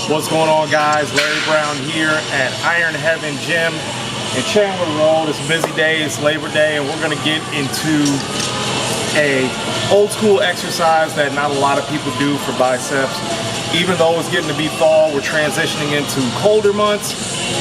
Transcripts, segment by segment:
What's going on, guys? Larry Brown here at Iron Heaven Gym in Chandler Road. It's a busy day, it's Labor Day, and we're gonna get into a old school exercise that not a lot of people do for biceps. Even though it's getting to be fall, we're transitioning into colder months.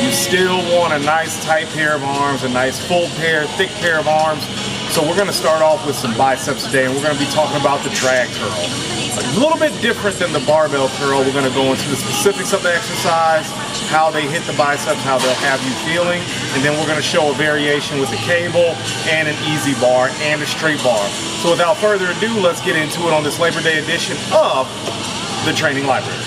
You still want a nice tight pair of arms, a nice full pair, thick pair of arms. So we're gonna start off with some biceps today, and we're gonna be talking about the drag curl. A little bit different than the barbell curl. We're gonna go into the specifics of the exercise, how they hit the biceps, how they'll have you feeling, and then we're gonna show a variation with a cable and an easy bar and a straight bar. So without further ado, let's get into it on this Labor Day edition of the Training Library.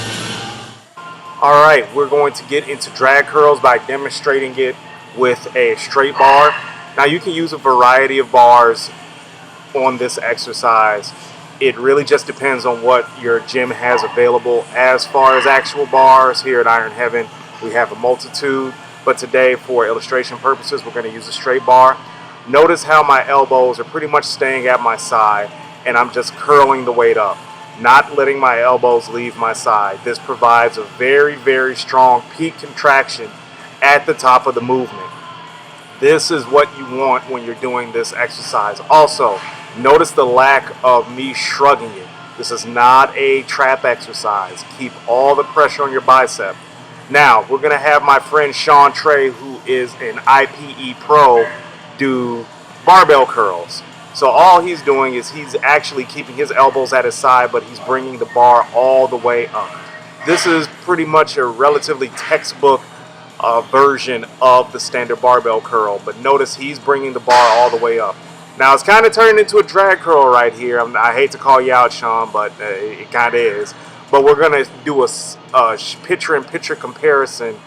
All right, we're going to get into drag curls by demonstrating it with a straight bar. Now you can use a variety of bars on this exercise. It really just depends on what your gym has available. As far as actual bars, here at Iron Heaven, we have a multitude. But today, for illustration purposes, we're going to use a straight bar. Notice how my elbows are pretty much staying at my side, and I'm just curling the weight up, not letting my elbows leave my side. This provides a very, very strong peak contraction at the top of the movement. This is what you want when you're doing this exercise. Also, notice the lack of me shrugging it. This is not a trap exercise. Keep all the pressure on your bicep. Now, we're going to have my friend Sean Trey, who is an IPE pro, do barbell curls. So all he's doing is he's actually keeping his elbows at his side, but he's bringing the bar all the way up. This is pretty much a relatively textbook version of the standard barbell curl, but notice he's bringing the bar all the way up. Now it's kind of turning into a drag curl right here. I hate to call you out, Sean, but it kind of is. But we're going to do a picture-in-picture comparison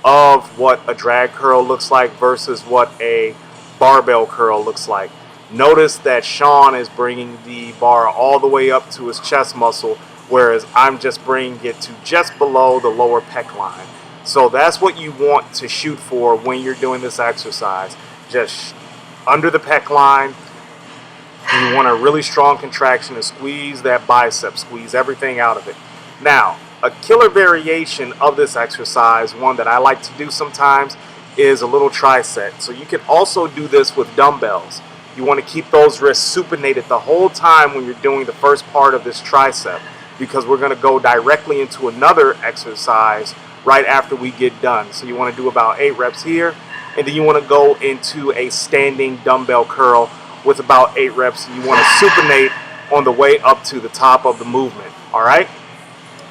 of what a drag curl looks like versus what a barbell curl looks like. Notice that Sean is bringing the bar all the way up to his chest muscle, whereas I'm just bringing it to just below the lower pec line. So that's what you want to shoot for when you're doing this exercise. Just under the pec line. You want a really strong contraction to squeeze that bicep, squeeze everything out of it. Now, a killer variation of this exercise, one that I like to do sometimes, is a little tricep. So you can also do this with dumbbells. You want to keep those wrists supinated the whole time when you're doing the first part of this tricep, because we're going to go directly into another exercise right after we get done. So you want to do about 8 reps here, and then you want to go into a standing dumbbell curl with about 8 reps. You want to supinate on the way up to the top of the movement, all right?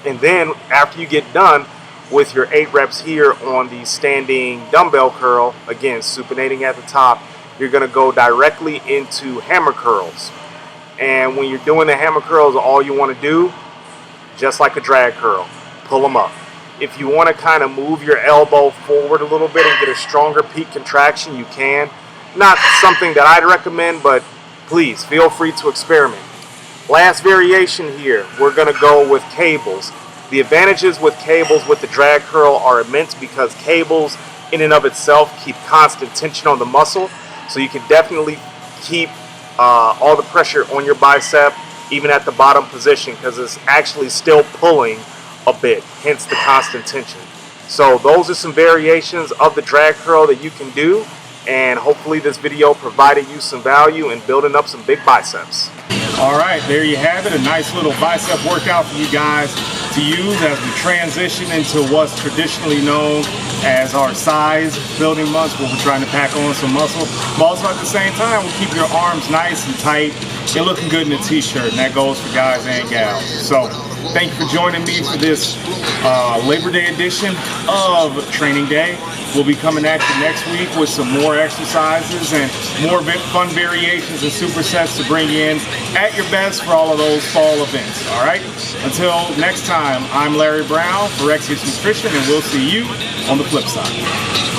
And then after you get done with your 8 reps here on the standing dumbbell curl, again, supinating at the top, you're going to go directly into hammer curls. And when you're doing the hammer curls, all you want to do, just like a drag curl, pull them up. If you want to kind of move your elbow forward a little bit and get a stronger peak contraction, you can. Not something that I'd recommend, but please feel free to experiment. Last variation here, we're going to go with cables. The advantages with cables with the drag curl are immense because cables in and of itself keep constant tension on the muscle. So you can definitely keep all the pressure on your bicep, even at the bottom position, because it's actually still pulling a bit, hence the constant tension. So those are some variations of the drag curl that you can do, and hopefully this video provided you some value in building up some big biceps. All right, there you have it, a nice little bicep workout for you guys to use as we transition into what's traditionally known as our size building months, where we're trying to pack on some muscle, but also at the same time we'll keep your arms nice and tight and looking good in a t-shirt, and that goes for guys and gals. So thank you for joining me for this Labor Day edition of Training Day. We'll be coming at you next week with some more exercises and more fun variations and supersets to bring in at your best for all of those fall events. All right? Until next time, I'm Larry Brown for Exodus Nutrition, and we'll see you on the flip side.